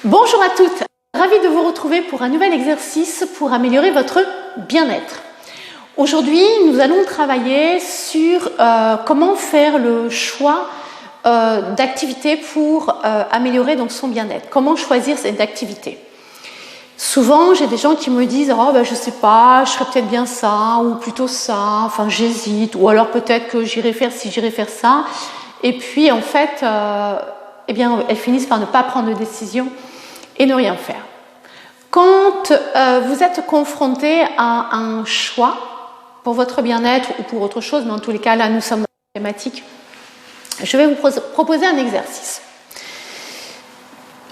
Bonjour à toutes, ravie de vous retrouver pour un nouvel exercice pour améliorer votre bien-être. Aujourd'hui, nous allons travailler sur comment faire le choix d'activités pour améliorer donc son bien-être. Comment choisir cette activité. Souvent, j'ai des gens qui me disent « Oh, ben, je sais pas, je ferais peut-être bien ça, ou plutôt ça, enfin j'hésite, ou alors peut-être que j'irai faire ça. » Et puis, en fait, eh bien, elles finissent par ne pas prendre de décision et ne rien faire. Quand vous êtes confronté à un choix pour votre bien-être ou pour autre chose, mais en tous les cas, là, nous sommes dans la thématique, je vais vous proposer un exercice.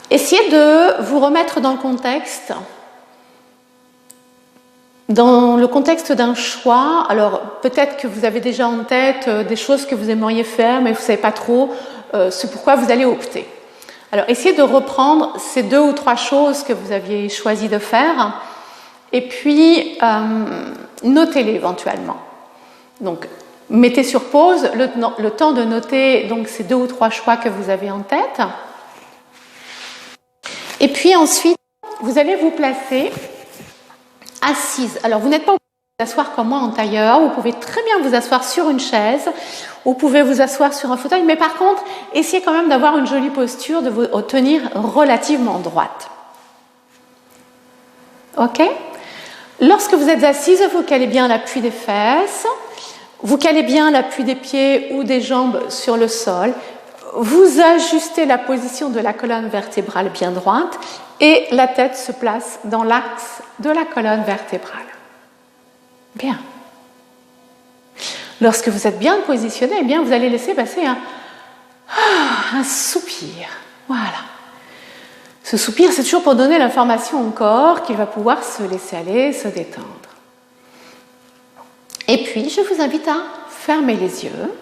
Essayez de vous remettre dans le contexte d'un choix. Alors, peut-être que vous avez déjà en tête des choses que vous aimeriez faire, mais vous ne savez pas trop ce pourquoi vous allez opter. Alors, essayez de reprendre ces 2 ou 3 choses que vous aviez choisi de faire et puis notez-les éventuellement. Donc, mettez sur pause le temps de noter donc, ces 2 ou 3 choix que vous avez en tête. Et puis ensuite, vous allez vous placer assise. Alors, vous n'êtes pas obligé de vous asseoir comme moi en tailleur. Vous pouvez très bien vous asseoir sur une chaise. Vous pouvez vous asseoir sur un fauteuil. Mais par contre, essayez quand même d'avoir une jolie posture, de vous tenir relativement droite. OK ? Lorsque vous êtes assise, vous calez bien l'appui des fesses. Vous calez bien l'appui des pieds ou des jambes sur le sol. Vous ajustez la position de la colonne vertébrale bien droite et la tête se place dans l'axe de la colonne vertébrale. Bien. Lorsque vous êtes bien positionné, eh bien, vous allez laisser passer un soupir. Voilà. Ce soupir, c'est toujours pour donner l'information au corps qu'il va pouvoir se laisser aller, se détendre. Et puis, je vous invite à fermer les yeux.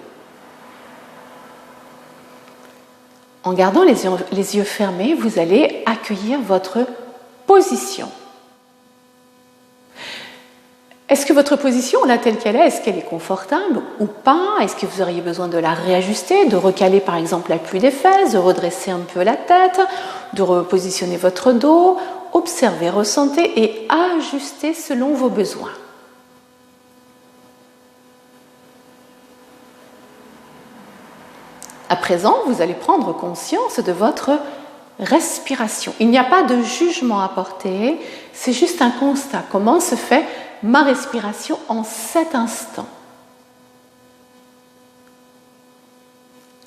En gardant les yeux fermés, vous allez accueillir votre position. Est-ce que votre position, là telle qu'elle est qu'elle est confortable ou pas? Est-ce que vous auriez besoin de la réajuster, de recaler par exemple l'appui des fesses, de redresser un peu la tête, de repositionner votre dos? Observez, ressentez et ajustez selon vos besoins. À présent, vous allez prendre conscience de votre respiration. Il n'y a pas de jugement à porter, c'est juste un constat. Comment se fait ma respiration en cet instant?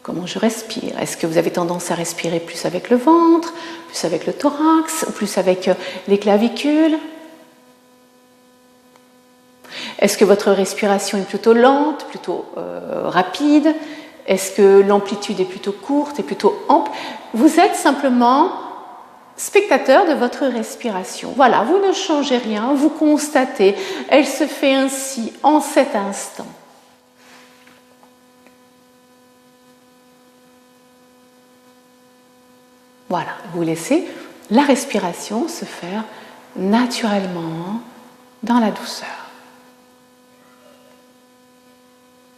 Comment je respire? Est-ce que vous avez tendance à respirer plus avec le ventre, plus avec le thorax, ou plus avec les clavicules? Est-ce que votre respiration est plutôt lente, plutôt rapide? Est-ce que l'amplitude est plutôt courte et plutôt ample? Vous êtes simplement spectateur de votre respiration. Voilà, vous ne changez rien, vous constatez, elle se fait ainsi en cet instant. Voilà, vous laissez la respiration se faire naturellement dans la douceur.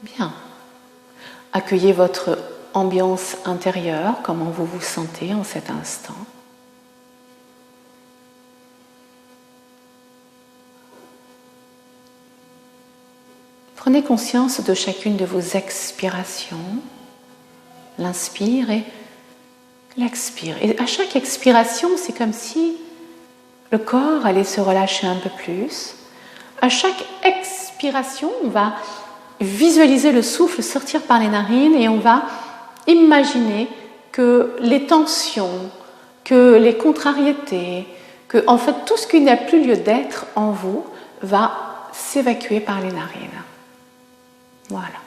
Bien. Accueillez votre ambiance intérieure, comment vous vous sentez en cet instant. Prenez conscience de chacune de vos expirations, l'inspire et l'expire. Et à chaque expiration, c'est comme si le corps allait se relâcher un peu plus. À chaque expiration, on va visualiser le souffle sortir par les narines et on va imaginer que les tensions, que les contrariétés, que en fait tout ce qui n'a plus lieu d'être en vous va s'évacuer par les narines. Voilà.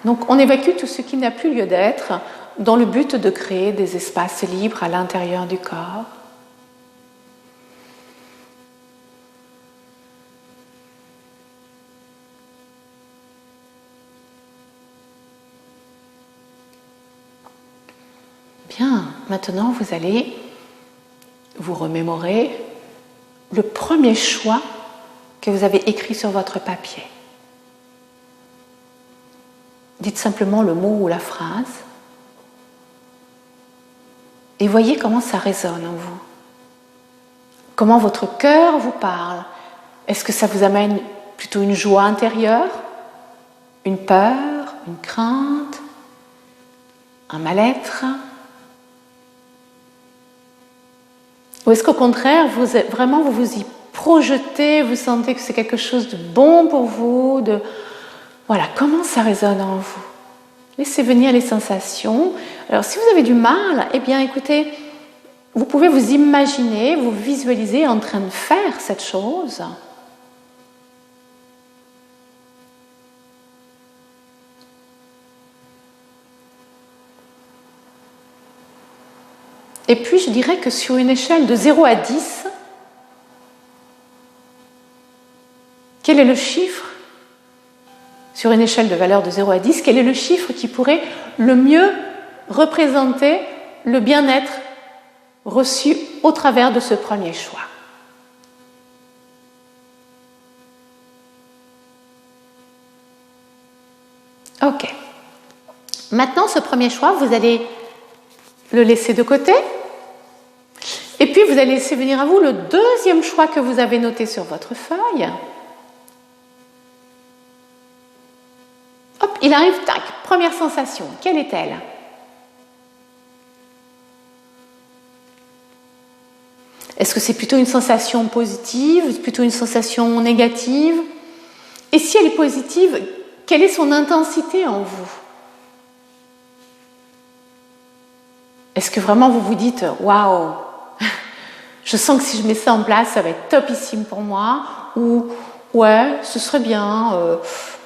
Donc on évacue tout ce qui n'a plus lieu d'être dans le but de créer des espaces libres à l'intérieur du corps. Bien, maintenant vous allez vous remémorer le premier choix que vous avez écrit sur votre papier. dites simplement le mot ou la phrase. Et voyez comment ça résonne en vous. Comment votre cœur vous parle. Est-ce que ça vous amène plutôt une joie intérieure, une peur, une crainte, un mal-être? Ou est-ce qu'au contraire, vous vous y projetez, vous sentez que c'est quelque chose de bon pour vous, voilà, comment ça résonne en vous? Laissez venir les sensations. Alors, si vous avez du mal, eh bien, écoutez, vous pouvez vous imaginer, vous visualiser en train de faire cette chose. Et puis, je dirais que sur une échelle de 0 à 10, quel est le chiffre? Sur une échelle de valeur de 0 à 10, quel est le chiffre qui pourrait le mieux représenter le bien-être reçu au travers de ce premier choix? Ok. Maintenant, ce premier choix, vous allez le laisser de côté. Et puis, vous allez laisser venir à vous le deuxième choix que vous avez noté sur votre feuille. Hop, il arrive, tac, première sensation. Quelle est-elle? Est-ce que c'est plutôt une sensation positive, plutôt une sensation négative? Et si elle est positive, quelle est son intensité en vous? Est-ce que vraiment vous vous dites « Waouh, je sens que si je mets ça en place, ça va être topissime pour moi » ou « Ouais, ce serait bien,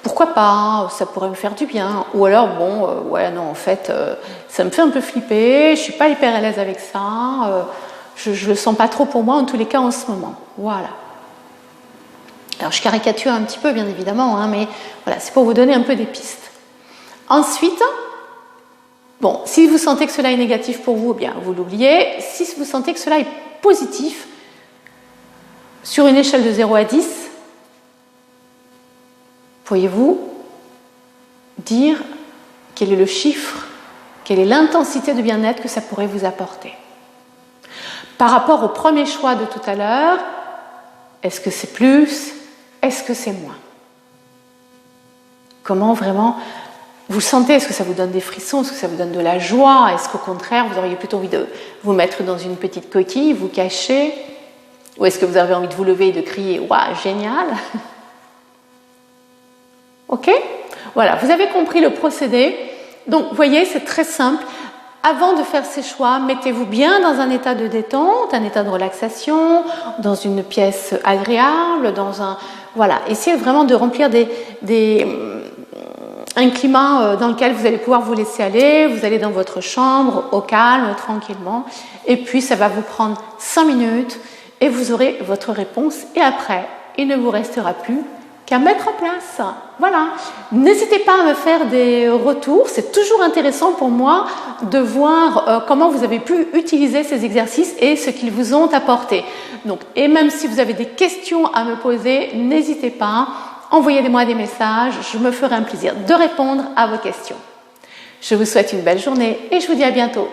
pourquoi pas, ça pourrait me faire du bien » ou alors « Bon, ouais, non, en fait, ça me fait un peu flipper, je ne suis pas hyper à l'aise avec ça, je ne le sens pas trop pour moi, en tous les cas en ce moment. » Voilà. Alors, je caricature un petit peu, bien évidemment, hein, mais voilà, c'est pour vous donner un peu des pistes. Ensuite, bon, si vous sentez que cela est négatif pour vous, eh bien, vous l'oubliez. Si vous sentez que cela est positif, sur une échelle de 0 à 10, pourriez-vous dire quel est le chiffre, quelle est l'intensité de bien-être que ça pourrait vous apporter? Par rapport au premier choix de tout à l'heure, est-ce que c'est plus? Est-ce que c'est moins? Comment vraiment vous sentez? Est-ce que ça vous donne des frissons? Est-ce que ça vous donne de la joie? Est-ce qu'au contraire, vous auriez plutôt envie de vous mettre dans une petite coquille, vous cacher? Ou est-ce que vous avez envie de vous lever et de crier « Waouh, génial !» Ok? Voilà, vous avez compris le procédé. Donc, vous voyez, c'est très simple. Avant de faire ces choix, mettez-vous bien dans un état de détente, un état de relaxation, dans une pièce agréable, voilà, essayez vraiment de remplir un climat dans lequel vous allez pouvoir vous laisser aller. Vous allez dans votre chambre, au calme, tranquillement. Et puis, ça va vous prendre 5 minutes et vous aurez votre réponse. Et après, il ne vous restera plus qu'à mettre en place. Voilà. N'hésitez pas à me faire des retours. C'est toujours intéressant pour moi de voir comment vous avez pu utiliser ces exercices et ce qu'ils vous ont apporté. Donc, et même si vous avez des questions à me poser, n'hésitez pas. Envoyez-moi des messages. Je me ferai un plaisir de répondre à vos questions. Je vous souhaite une belle journée et je vous dis à bientôt.